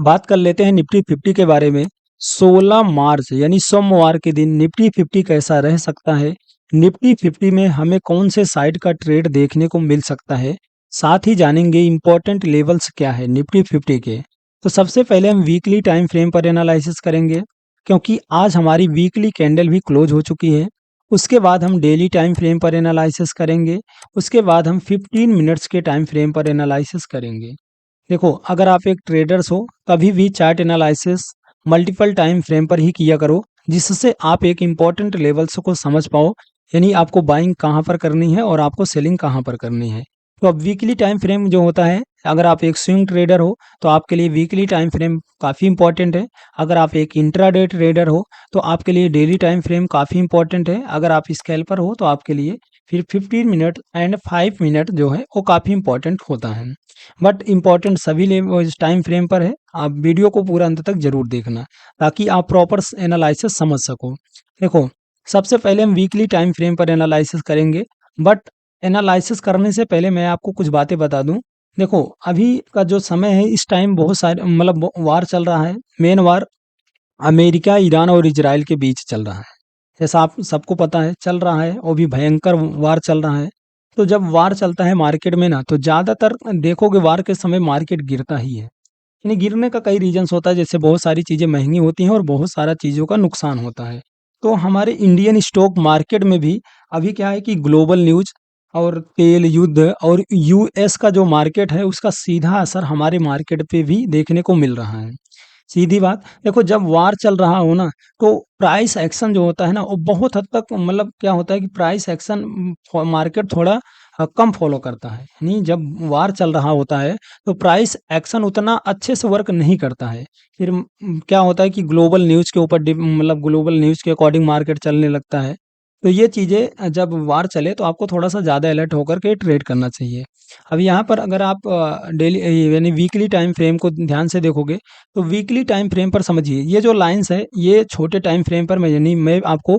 बात कर लेते हैं निफ्टी 50 के बारे में। 16 मार्च यानी सोमवार के दिन निफ्टी 50 कैसा रह सकता है, निफ्टी 50 में हमें कौन से साइड का ट्रेड देखने को मिल सकता है, साथ ही जानेंगे इंपॉर्टेंट लेवल्स क्या है निफ्टी 50 के। तो सबसे पहले हम वीकली टाइम फ्रेम पर एनालिसिस करेंगे, क्योंकि आज हमारी वीकली कैंडल भी क्लोज हो चुकी है। उसके बाद हम डेली टाइम फ्रेम पर एनालिसिस करेंगे। उसके बाद हम 15 मिनट्स के टाइम फ्रेम पर एनालिसिस करेंगे। देखो, अगर आप एक ट्रेडर्स हो, कभी भी chart analysis multiple time frame पर ही किया करो, जिससे आप एक इम्पॉर्टेंट लेवल्स को समझ पाओ, यानी आपको बाइंग कहाँ पर करनी है और आपको सेलिंग कहाँ पर करनी है। तो अब वीकली टाइम फ्रेम जो होता है, अगर आप एक स्विंग ट्रेडर हो तो आपके लिए वीकली टाइम फ्रेम काफ़ी इंपॉर्टेंट है। अगर आप एक इंट्राडे ट्रेडर हो तो आपके लिए डेली टाइम फ्रेम काफ़ी इंपॉर्टेंट है। अगर आप स्कैल्पर हो तो आपके लिए फिर 15 मिनट एंड 5 मिनट जो है वो काफ़ी इंपॉर्टेंट होता है। बट इम्पॉर्टेंट सभी टाइम फ्रेम पर है। आप वीडियो को पूरा अंत तक जरूर देखना, ताकि आप प्रॉपर एनालिसिस समझ सको। देखो, सबसे पहले हम वीकली टाइम फ्रेम पर एनालिसिस करेंगे। बट एनालिसिस करने से पहले मैं आपको कुछ बातें बता दूं। देखो, अभी का जो समय है, इस टाइम बहुत सारे मतलब वार चल रहा है। मेन वार अमेरिका, ईरान और इजराइल के बीच चल रहा है। जैसा आप सबको पता है, चल रहा है, वो भी भयंकर वार चल रहा है। तो जब वार चलता है मार्केट में ना, तो ज़्यादातर देखोगे वार के समय मार्केट गिरता ही है। यानी गिरने का कई रीजंस होता है, जैसे बहुत सारी चीज़ें महंगी होती हैं और बहुत सारा चीज़ों का नुकसान होता है। तो हमारे इंडियन स्टॉक मार्केट में भी अभी क्या है कि ग्लोबल न्यूज़ और तेल युद्ध और यूएस का जो मार्केट है, उसका सीधा असर हमारे मार्केट पे भी देखने को मिल रहा है। सीधी बात, देखो जब वार चल रहा हो ना, तो प्राइस एक्शन जो होता है ना, वो बहुत हद तक मतलब क्या होता है कि प्राइस एक्शन मार्केट थोड़ा कम फॉलो करता है। यानी जब वार चल रहा होता है तो प्राइस एक्शन उतना अच्छे से वर्क नहीं करता है। फिर क्या होता है कि ग्लोबल न्यूज़ के ऊपर मतलब ग्लोबल न्यूज़ के अकॉर्डिंग मार्केट चलने लगता है। तो ये चीज़ें जब वार चले तो आपको थोड़ा सा ज़्यादा अलर्ट होकर के ट्रेड करना चाहिए। अब यहाँ पर अगर आप डेली यानी वीकली टाइम फ्रेम को ध्यान से देखोगे, तो वीकली टाइम फ्रेम पर समझिए, ये जो लाइंस है ये छोटे टाइम फ्रेम पर मैं आपको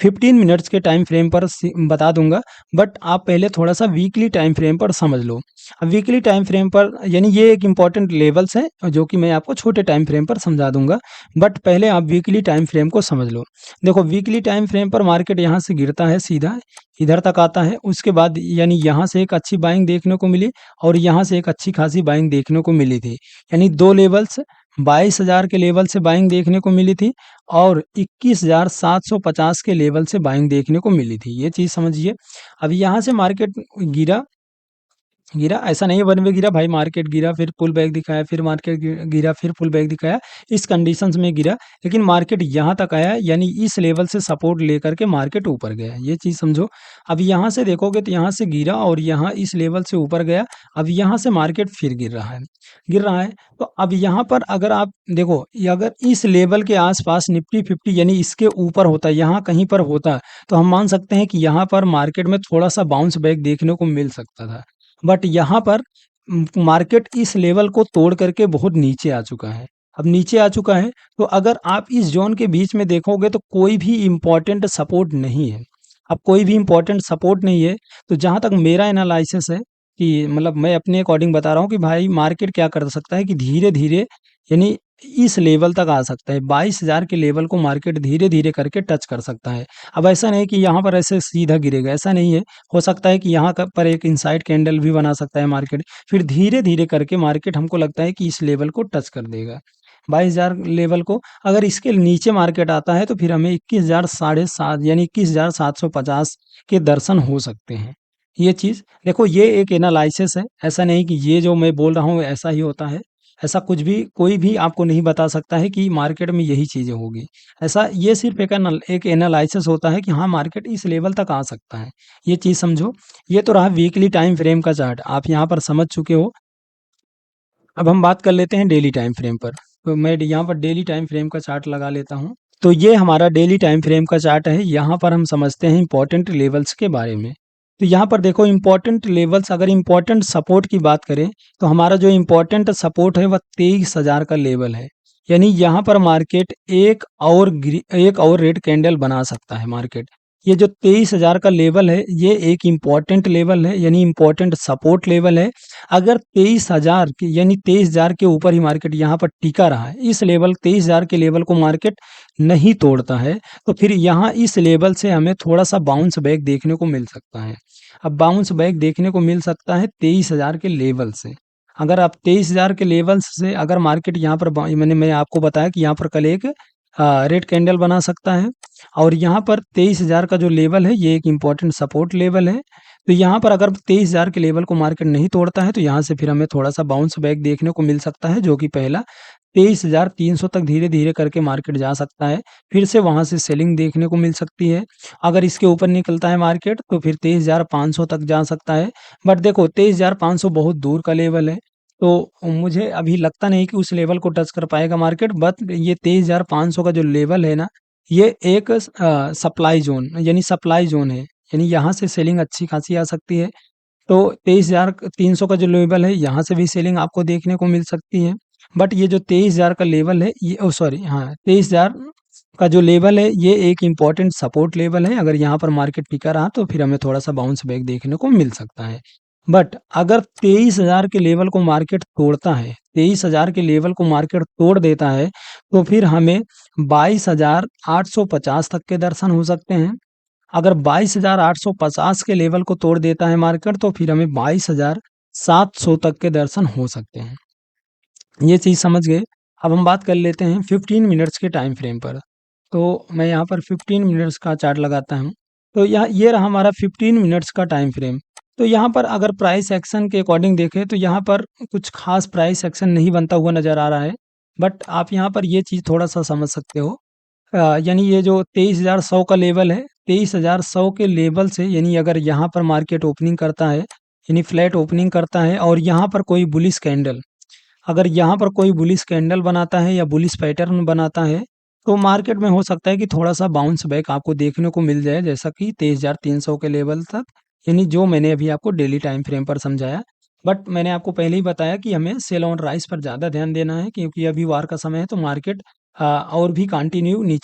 15 मिनट्स के टाइम फ्रेम पर बता दूंगा। बट आप पहले थोड़ा सा वीकली टाइम फ्रेम पर समझ लो। अब वीकली टाइम फ्रेम पर यानी ये एक इंपॉर्टेंट लेवल्स है, जो कि मैं आपको छोटे टाइम फ्रेम पर समझा दूंगा। बट पहले आप वीकली टाइम फ्रेम को समझ लो। देखो, वीकली टाइम फ्रेम पर मार्केट यहाँ से गिरता है, सीधा इधर तक आता है। उसके बाद यानी यहाँ से एक अच्छी बाइंग देखने को मिली और यहाँ से एक अच्छी खासी बाइंग देखने को मिली थी। यानी दो लेवल्स 22,000 के लेवल से बाइंग देखने को मिली थी और 21,750 के लेवल से बाइंग देखने को मिली थी। ये चीज़ समझिए। अब यहाँ से मार्केट गिरा, गिरा ऐसा नहीं है वन वे गिरा भाई, मार्केट गिरा फिर पुल बैक दिखाया, फिर मार्केट गिरा फिर पुल बैक दिखाया, इस कंडीशंस में गिरा। लेकिन मार्केट यहाँ तक आया, यानी इस लेवल से सपोर्ट लेकर के मार्केट ऊपर गया, ये चीज़ समझो। अब यहाँ से देखोगे तो यहाँ से गिरा और यहाँ इस लेवल से ऊपर गया। अब यहाँ से मार्केट फिर गिर रहा है, गिर रहा है। तो अब यहाँ पर अगर आप देखो, ये अगर इस लेवल के आसपास निफ्टी 50 यानी इसके ऊपर होता, यहाँ कहीं पर होता, तो हम मान सकते हैं कि यहाँ पर मार्केट में थोड़ा सा बाउंस बैक देखने को मिल सकता था। बट यहाँ पर मार्केट इस लेवल को तोड़ करके बहुत नीचे आ चुका है। अब नीचे आ चुका है, तो अगर आप इस ज़ोन के बीच में देखोगे तो कोई भी इम्पोर्टेंट सपोर्ट नहीं है। अब कोई भी इम्पोर्टेंट सपोर्ट नहीं है, तो जहाँ तक मेरा एनालिसिस है कि मतलब मैं अपने अकॉर्डिंग बता रहा हूँ कि भाई मार्केट क्या कर सकता है कि धीरे-धीरे यानी इस लेवल तक आ सकता है। 22,000 के लेवल को मार्केट धीरे-धीरे करके टच कर सकता है। अब ऐसा नहीं कि यहाँ पर ऐसे सीधा गिरेगा, ऐसा नहीं है। हो सकता है कि यहाँ पर एक इनसाइड कैंडल भी बना सकता है मार्केट। फिर धीरे-धीरे करके मार्केट हमको लगता है कि इस लेवल को टच कर देगा। 22,000 लेवल को अगर इसके नीचे मार्केट आता है तो फिर हमें 21,000 साढ़े 7 यानी 21,750 के दर्शन हो सकते हैं। ये चीज़ देखो, ये एक एनालिसिस है, ऐसा नहीं कि ये जो मैं बोल रहा हूँ ऐसा ही होता है। ऐसा कुछ भी कोई भी आपको नहीं बता सकता है कि मार्केट में यही चीज़ें होगी। ऐसा ये सिर्फ़ एक एनालिसिस होता है कि हाँ, मार्केट इस लेवल तक आ सकता है। ये चीज़ समझो। ये तो रहा वीकली टाइम फ्रेम का चार्ट, आप यहाँ पर समझ चुके हो। अब हम बात कर लेते हैं डेली टाइम फ्रेम पर। तो मैं यहाँ पर डेली टाइम फ्रेम का चार्ट लगा लेता हूँ। तो ये हमारा डेली टाइम फ्रेम का चार्ट है। यहाँ पर हम समझते हैं इंपॉर्टेंट लेवल्स के बारे में। तो यहाँ पर देखो, इंपॉर्टेंट लेवल्स, अगर इंपॉर्टेंट सपोर्ट की बात करें तो हमारा जो इंपॉर्टेंट सपोर्ट है वह 23,000 का लेवल है। यानी यहाँ पर मार्केट एक और रेड कैंडल बना सकता है मार्केट। ये जो 23,000 का लेवल है, ये एक इम्पॉर्टेंट लेवल है, यानी इम्पॉर्टेंट सपोर्ट लेवल है। अगर 23,000 के यानी 23,000 के ऊपर ही मार्केट यहाँ पर टिका रहा है, इस लेवल 23,000 के लेवल को मार्केट नहीं तोड़ता है, तो फिर यहाँ इस लेवल से हमें थोड़ा-सा बाउंस बैक देखने को मिल सकता है। अब बाउंस बैक देखने को मिल सकता है 23,000 के लेवल से। अगर आप 23,000 के लेवल से अगर मार्केट यहाँ पर मैं आपको बताया कि यहाँ पर कल एक रेड कैंडल बना सकता है, और यहाँ पर 23,000 का जो लेवल है, ये एक इम्पॉर्टेंट सपोर्ट लेवल है। तो यहाँ पर अगर 23,000 के लेवल को मार्केट नहीं तोड़ता है, तो यहाँ से फिर हमें थोड़ा-सा बाउंस बैक देखने को मिल सकता है, जो कि पहला 23,300 तक धीरे-धीरे करके मार्केट जा सकता है। फिर से वहाँ से सेलिंग देखने को मिल सकती है। अगर इसके ऊपर निकलता है मार्केट, तो फिर 23,500 तक जा सकता है। बट देखो, 23,500 बहुत दूर का लेवल है, तो मुझे अभी लगता नहीं कि उस लेवल को टच कर पाएगा मार्केट। बट ये 23,500 का जो लेवल है ना, ये एक सप्लाई ज़ोन यानी सप्लाई ज़ोन है, यानी यहाँ से सेलिंग अच्छी खासी आ सकती है। तो 23,300 का जो लेवल है, यहाँ से भी सेलिंग आपको देखने को मिल सकती है। बट ये जो 23,000 का लेवल है, ये सॉरी, हाँ, 23,000 का जो लेवल है, ये एक इम्पॉर्टेंट सपोर्ट लेवल है। अगर यहाँ पर मार्केट टिका रहा, तो फिर हमें थोड़ा-सा बाउंस बैक देखने को मिल सकता है। बट अगर 23,000 के लेवल को मार्केट तोड़ता है, 23,000 के लेवल को मार्केट तोड़ देता है, तो फिर हमें 22,850 तक के दर्शन हो सकते हैं। अगर 22,850 के लेवल को तोड़ देता है मार्केट, तो फिर हमें 22,700 तक के दर्शन हो सकते हैं। ये चीज़ समझ गए। अब हम बात कर लेते हैं 15 मिनट्स के टाइम फ्रेम पर। तो मैं यहाँ पर 15 मिनट्स का चार्ट लगाता हूँ। तो यहाँ ये रहा हमारा 15 मिनट्स का टाइम फ्रेम। तो यहाँ पर अगर प्राइस एक्शन के अकॉर्डिंग देखें, तो यहाँ पर कुछ खास प्राइस एक्शन नहीं बनता हुआ नज़र आ रहा है। बट आप यहाँ पर ये चीज़ थोड़ा-सा समझ सकते हो। यानी ये जो 23,100 का लेवल है, 23,100 के लेवल से, यानी अगर यहाँ पर मार्केट ओपनिंग करता है, यानी फ्लैट ओपनिंग करता है, और यहाँ पर कोई बुलिश कैंडल, अगर यहाँ पर कोई बुलिश कैंडल बनाता है या बुलिश पैटर्न बनाता है, तो मार्केट में हो सकता है कि थोड़ा-सा बाउंस बैक आपको देखने को मिल जाए, जैसा कि 23,300 के लेवल तक, यानी जो मैंने अभी आपको डेली टाइम फ्रेम पर समझाया। बट मैंने आपको पहले ही बताया कि हमें सेल ऑन राइज़ पर ज़्यादा ध्यान देना है, क्योंकि अभी वार का समय है, तो मार्केट और भी कंटिन्यू नीचे